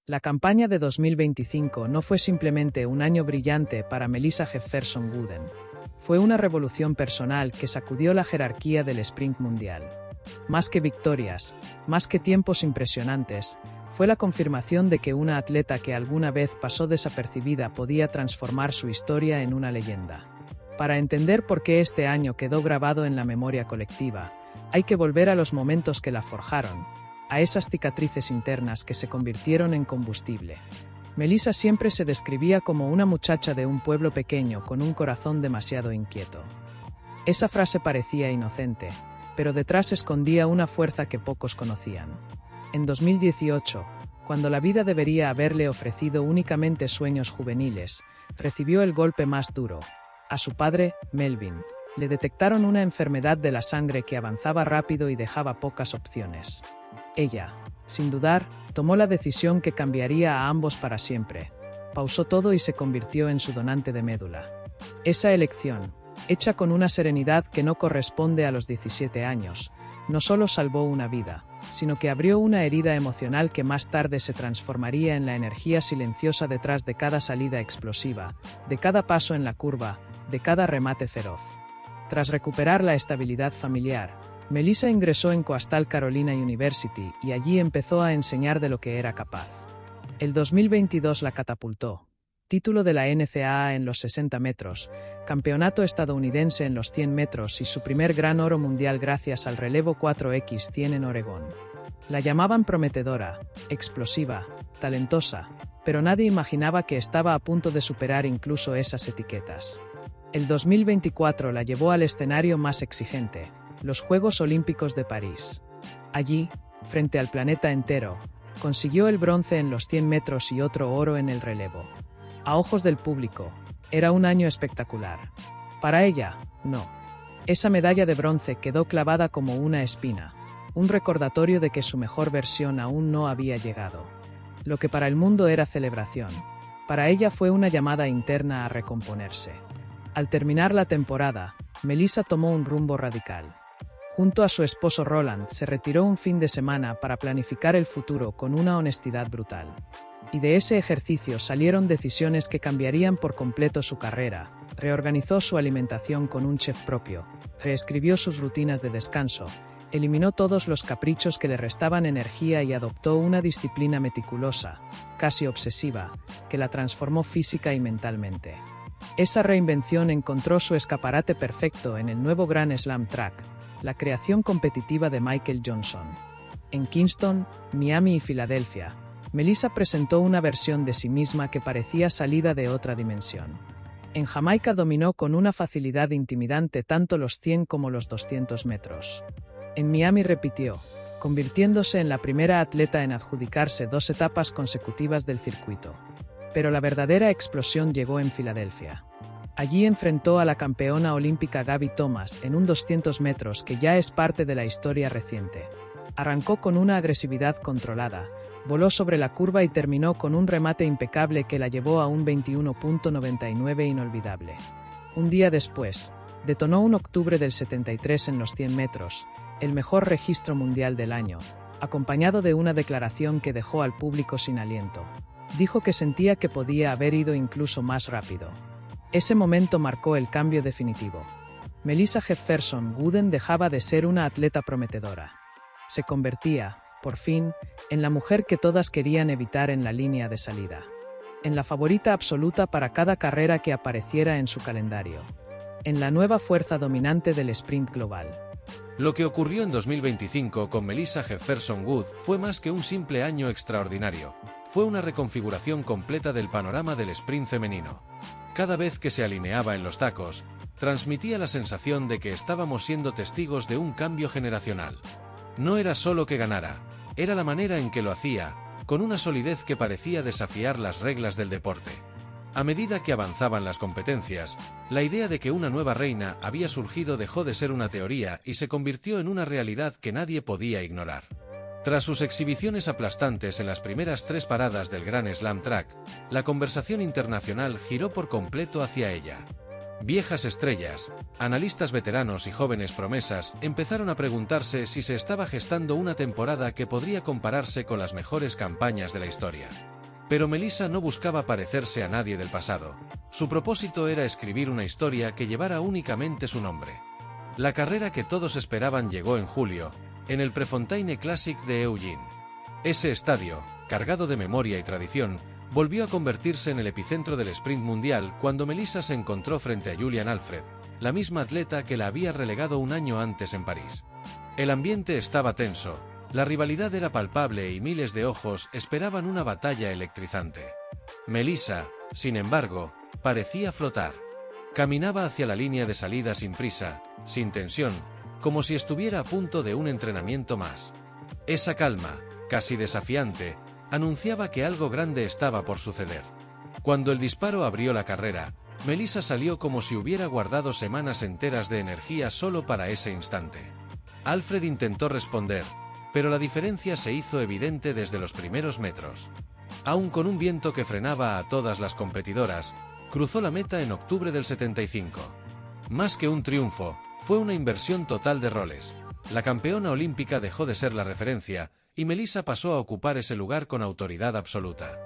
La campaña de 2025 no fue simplemente un año brillante para Melissa Jefferson Wooden. Fue una revolución personal que sacudió la jerarquía del sprint mundial. Más que victorias, más que tiempos impresionantes, fue la confirmación de que una atleta que alguna vez pasó desapercibida podía transformar su historia en una leyenda. Para entender por qué este año quedó grabado en la memoria colectiva, hay que volver a los momentos que la forjaron, a esas cicatrices internas que se convirtieron en combustible. Melissa siempre se describía como una muchacha de un pueblo pequeño con un corazón demasiado inquieto. Esa frase parecía inocente, pero detrás escondía una fuerza que pocos conocían. En 2018, cuando la vida debería haberle ofrecido únicamente sueños juveniles, recibió el golpe más duro. A su padre, Melvin, le detectaron una enfermedad de la sangre que avanzaba rápido y dejaba pocas opciones. Ella, sin dudar, tomó la decisión que cambiaría a ambos para siempre. Pausó todo y se convirtió en su donante de médula. Esa elección, hecha con una serenidad que no corresponde a los 17 años, no solo salvó una vida, sino que abrió una herida emocional que más tarde se transformaría en la energía silenciosa detrás de cada salida explosiva, de cada paso en la curva, de cada remate feroz. Tras recuperar la estabilidad familiar, Melissa ingresó en Coastal Carolina University y allí empezó a enseñar de lo que era capaz. El 2022 la catapultó. Título de la NCAA en los 60 metros, campeonato estadounidense en los 100 metros y su primer gran oro mundial gracias al relevo 4x100 en Oregón. La llamaban prometedora, explosiva, talentosa, pero nadie imaginaba que estaba a punto de superar incluso esas etiquetas. El 2024 la llevó al escenario más exigente, los Juegos Olímpicos de París. Allí, frente al planeta entero, consiguió el bronce en los 100 metros y otro oro en el relevo. A ojos del público, era un año espectacular. Para ella, no. Esa medalla de bronce quedó clavada como una espina, un recordatorio de que su mejor versión aún no había llegado. Lo que para el mundo era celebración, para ella fue una llamada interna a recomponerse. Al terminar la temporada, Melissa tomó un rumbo radical. Junto a su esposo Roland, se retiró un fin de semana para planificar el futuro con una honestidad brutal. Y de ese ejercicio salieron decisiones que cambiarían por completo su carrera. Reorganizó su alimentación con un chef propio, reescribió sus rutinas de descanso, eliminó todos los caprichos que le restaban energía y adoptó una disciplina meticulosa, casi obsesiva, que la transformó física y mentalmente. Esa reinvención encontró su escaparate perfecto en el nuevo Grand Slam Track, la creación competitiva de Michael Johnson. En Kingston, Miami y Filadelfia, Melissa presentó una versión de sí misma que parecía salida de otra dimensión. En Jamaica dominó con una facilidad intimidante tanto los 100 como los 200 metros. En Miami repitió, convirtiéndose en la primera atleta en adjudicarse 2 etapas consecutivas del circuito. Pero la verdadera explosión llegó en Filadelfia. Allí enfrentó a la campeona olímpica Gabby Thomas en un 200 metros que ya es parte de la historia reciente. Arrancó con una agresividad controlada, voló sobre la curva y terminó con un remate impecable que la llevó a un 21.99 inolvidable. Un día después, detonó un octubre del 73 en los 100 metros, el mejor registro mundial del año, acompañado de una declaración que dejó al público sin aliento. Dijo que sentía que podía haber ido incluso más rápido. Ese momento marcó el cambio definitivo. Melissa Jefferson Wooden dejaba de ser una atleta prometedora. Se convertía, por fin, en la mujer que todas querían evitar en la línea de salida. En la favorita absoluta para cada carrera que apareciera en su calendario. En la nueva fuerza dominante del sprint global. Lo que ocurrió en 2025 con Melissa Jefferson Wood fue más que un simple año extraordinario. Fue una reconfiguración completa del panorama del sprint femenino. Cada vez que se alineaba en los tacos, transmitía la sensación de que estábamos siendo testigos de un cambio generacional. No era solo que ganara, era la manera en que lo hacía, con una solidez que parecía desafiar las reglas del deporte. A medida que avanzaban las competencias, la idea de que una nueva reina había surgido dejó de ser una teoría y se convirtió en una realidad que nadie podía ignorar. Tras sus exhibiciones aplastantes en las primeras 3 paradas del Grand Slam Track, la conversación internacional giró por completo hacia ella. Viejas estrellas, analistas veteranos y jóvenes promesas empezaron a preguntarse si se estaba gestando una temporada que podría compararse con las mejores campañas de la historia. Pero Melissa no buscaba parecerse a nadie del pasado. Su propósito era escribir una historia que llevara únicamente su nombre. La carrera que todos esperaban llegó en julio, en el Prefontaine Classic de Eugene. Ese estadio, cargado de memoria y tradición, volvió a convertirse en el epicentro del sprint mundial cuando Melissa se encontró frente a Julian Alfred, la misma atleta que la había relegado un año antes en París. El ambiente estaba tenso, la rivalidad era palpable y miles de ojos esperaban una batalla electrizante. Melissa, sin embargo, parecía flotar. Caminaba hacia la línea de salida sin prisa, sin tensión, como si estuviera a punto de un entrenamiento más. Esa calma, casi desafiante, anunciaba que algo grande estaba por suceder. Cuando el disparo abrió la carrera, Melissa salió como si hubiera guardado semanas enteras de energía solo para ese instante. Alfred intentó responder, pero la diferencia se hizo evidente desde los primeros metros. Aún con un viento que frenaba a todas las competidoras, cruzó la meta en octubre del 75. Más que un triunfo, fue una inversión total de roles. La campeona olímpica dejó de ser la referencia, y Melissa pasó a ocupar ese lugar con autoridad absoluta.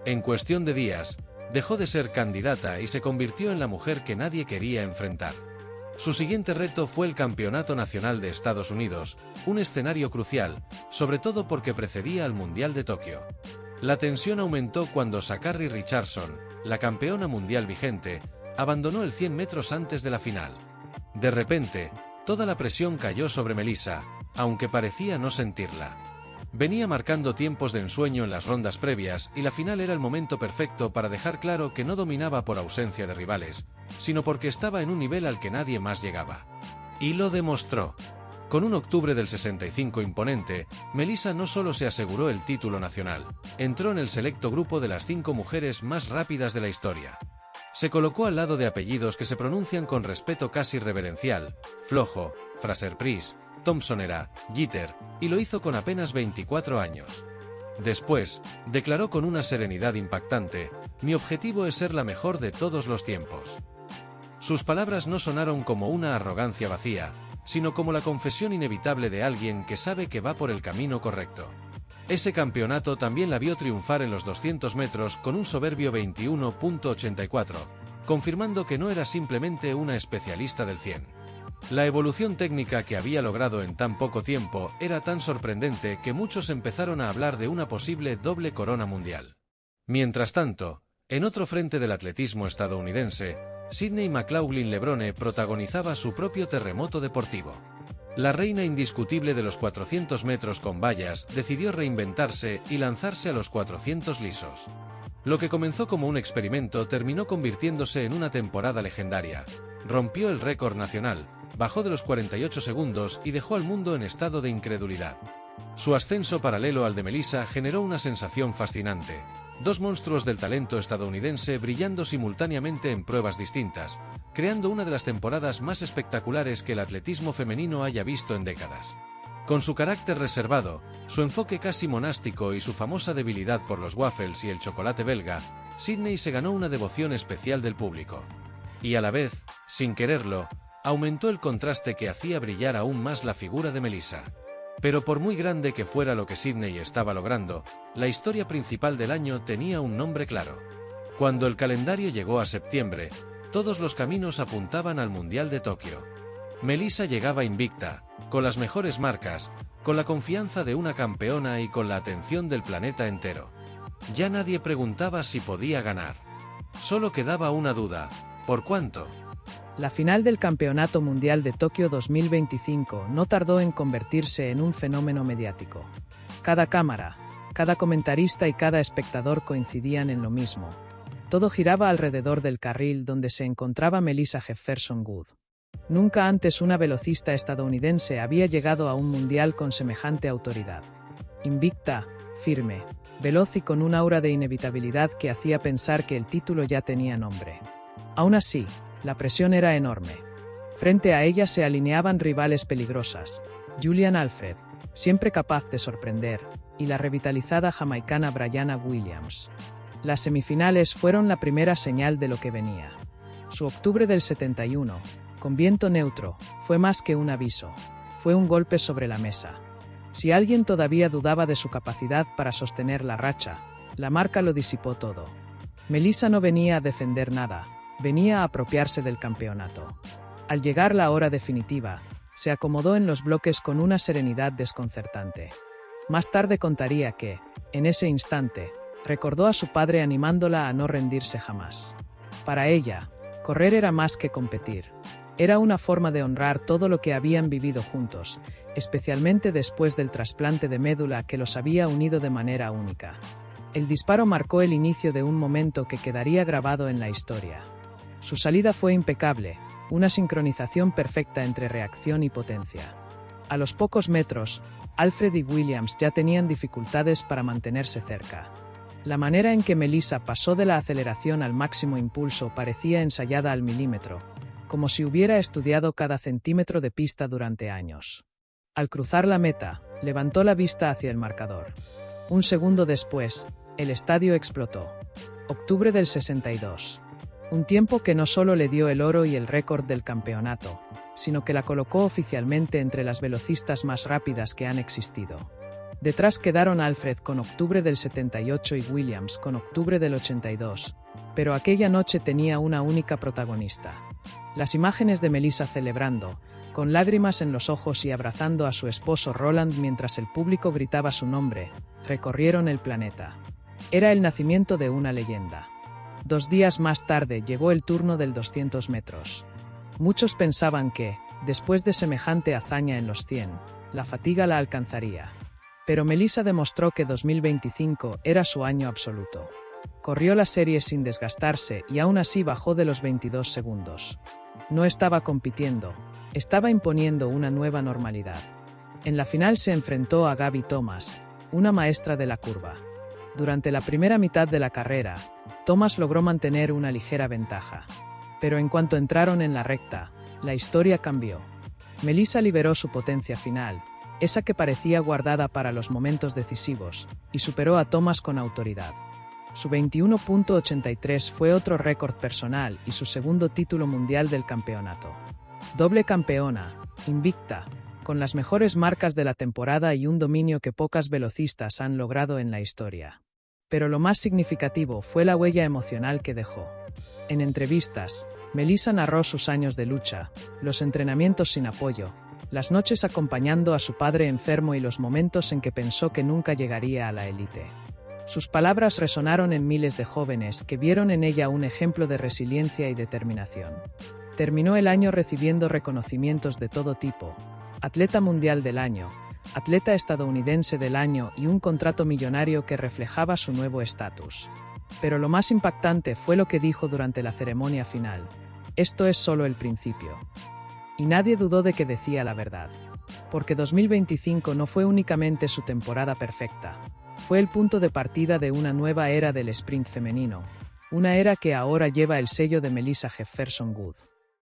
En cuestión de días, dejó de ser candidata y se convirtió en la mujer que nadie quería enfrentar. Su siguiente reto fue el Campeonato Nacional de Estados Unidos, un escenario crucial, sobre todo porque precedía al Mundial de Tokio. La tensión aumentó cuando Sha'Carri Richardson, la campeona mundial vigente, abandonó el 100 metros antes de la final. De repente, toda la presión cayó sobre Melissa, aunque parecía no sentirla. Venía marcando tiempos de ensueño en las rondas previas y la final era el momento perfecto para dejar claro que no dominaba por ausencia de rivales, sino porque estaba en un nivel al que nadie más llegaba. Y lo demostró. Con un octubre del 65 imponente, Melissa no solo se aseguró el título nacional, entró en el selecto grupo de las 5 mujeres más rápidas de la historia. Se colocó al lado de apellidos que se pronuncian con respeto casi reverencial: Flojo, Fraser-Pryce, Thompsonera, Jeter, y lo hizo con apenas 24 años. Después, declaró con una serenidad impactante: "Mi objetivo es ser la mejor de todos los tiempos". Sus palabras no sonaron como una arrogancia vacía, sino como la confesión inevitable de alguien que sabe que va por el camino correcto. Ese campeonato también la vio triunfar en los 200 metros con un soberbio 21.84, confirmando que no era simplemente una especialista del 100. La evolución técnica que había logrado en tan poco tiempo era tan sorprendente que muchos empezaron a hablar de una posible doble corona mundial. Mientras tanto, en otro frente del atletismo estadounidense, Sydney McLaughlin-Levrone protagonizaba su propio terremoto deportivo. La reina indiscutible de los 400 metros con vallas decidió reinventarse y lanzarse a los 400 lisos. Lo que comenzó como un experimento terminó convirtiéndose en una temporada legendaria. Rompió el récord nacional, bajó de los 48 segundos y dejó al mundo en estado de incredulidad. Su ascenso paralelo al de Melissa generó una sensación fascinante. 2 monstruos del talento estadounidense brillando simultáneamente en pruebas distintas, creando una de las temporadas más espectaculares que el atletismo femenino haya visto en décadas. Con su carácter reservado, su enfoque casi monástico y su famosa debilidad por los waffles y el chocolate belga, Sydney se ganó una devoción especial del público. Y a la vez, sin quererlo, aumentó el contraste que hacía brillar aún más la figura de Melissa. Pero por muy grande que fuera lo que Sydney estaba logrando, la historia principal del año tenía un nombre claro. Cuando el calendario llegó a septiembre, todos los caminos apuntaban al Mundial de Tokio. Melissa llegaba invicta, con las mejores marcas, con la confianza de una campeona y con la atención del planeta entero. Ya nadie preguntaba si podía ganar. Solo quedaba una duda: ¿por cuánto? La final del Campeonato Mundial de Tokio 2025 no tardó en convertirse en un fenómeno mediático. Cada cámara, cada comentarista y cada espectador coincidían en lo mismo. Todo giraba alrededor del carril donde se encontraba Melissa Jefferson-Wood. Nunca antes una velocista estadounidense había llegado a un mundial con semejante autoridad. Invicta, firme, veloz y con un aura de inevitabilidad que hacía pensar que el título ya tenía nombre. Aún así, la presión era enorme. Frente a ella se alineaban rivales peligrosas: Julian Alfred, siempre capaz de sorprender, y la revitalizada jamaicana Brianna Williams. Las semifinales fueron la primera señal de lo que venía. Su octubre del 71, con viento neutro, fue más que un aviso, fue un golpe sobre la mesa. Si alguien todavía dudaba de su capacidad para sostener la racha, La marca lo disipó todo. Melissa no venía a defender nada, venía a apropiarse del campeonato. Al llegar la hora definitiva, se acomodó en los bloques con una serenidad desconcertante. Más tarde contaría que, en ese instante, recordó a su padre animándola a no rendirse jamás. Para ella, correr era más que competir. Era una forma de honrar todo lo que habían vivido juntos, especialmente después del trasplante de médula que los había unido de manera única. El disparo marcó el inicio de un momento que quedaría grabado en la historia. Su salida fue impecable, una sincronización perfecta entre reacción y potencia. A los pocos metros, Alfred y Williams ya tenían dificultades para mantenerse cerca. La manera en que Melissa pasó de la aceleración al máximo impulso parecía ensayada al milímetro, como si hubiera estudiado cada centímetro de pista durante años. Al cruzar la meta, levantó la vista hacia el marcador. Un segundo después, el estadio explotó. Octubre del 62. Un tiempo que no solo le dio el oro y el récord del campeonato, sino que la colocó oficialmente entre las velocistas más rápidas que han existido. Detrás quedaron Alfred con octubre del 78 y Williams con octubre del 82, pero aquella noche tenía una única protagonista. Las imágenes de Melissa celebrando, con lágrimas en los ojos y abrazando a su esposo Roland mientras el público gritaba su nombre, recorrieron el planeta. Era el nacimiento de una leyenda. 2 días más tarde llegó el turno del 200 metros. Muchos pensaban que, después de semejante hazaña en los 100, la fatiga la alcanzaría. Pero Melissa demostró que 2025 era su año absoluto. Corrió la serie sin desgastarse y aún así bajó de los 22 segundos. No estaba compitiendo, estaba imponiendo una nueva normalidad. En la final se enfrentó a Gabby Thomas, una maestra de la curva. Durante la primera mitad de la carrera, Thomas logró mantener una ligera ventaja. Pero en cuanto entraron en la recta, la historia cambió. Melissa liberó su potencia final, esa que parecía guardada para los momentos decisivos, y superó a Thomas con autoridad. Su 21.83 fue otro récord personal y su segundo título mundial del campeonato. Doble campeona, invicta, con las mejores marcas de la temporada y un dominio que pocas velocistas han logrado en la historia. Pero lo más significativo fue la huella emocional que dejó. En entrevistas, Melissa narró sus años de lucha, los entrenamientos sin apoyo, las noches acompañando a su padre enfermo y los momentos en que pensó que nunca llegaría a la élite. Sus palabras resonaron en miles de jóvenes que vieron en ella un ejemplo de resiliencia y determinación. Terminó el año recibiendo reconocimientos de todo tipo: Atleta Mundial del Año, Atleta Estadounidense del Año y un contrato millonario que reflejaba su nuevo estatus. Pero lo más impactante fue lo que dijo durante la ceremonia final: esto es solo el principio. Y nadie dudó de que decía la verdad. Porque 2025 no fue únicamente su temporada perfecta, fue el punto de partida de una nueva era del sprint femenino, una era que ahora lleva el sello de Melissa Jefferson Wood.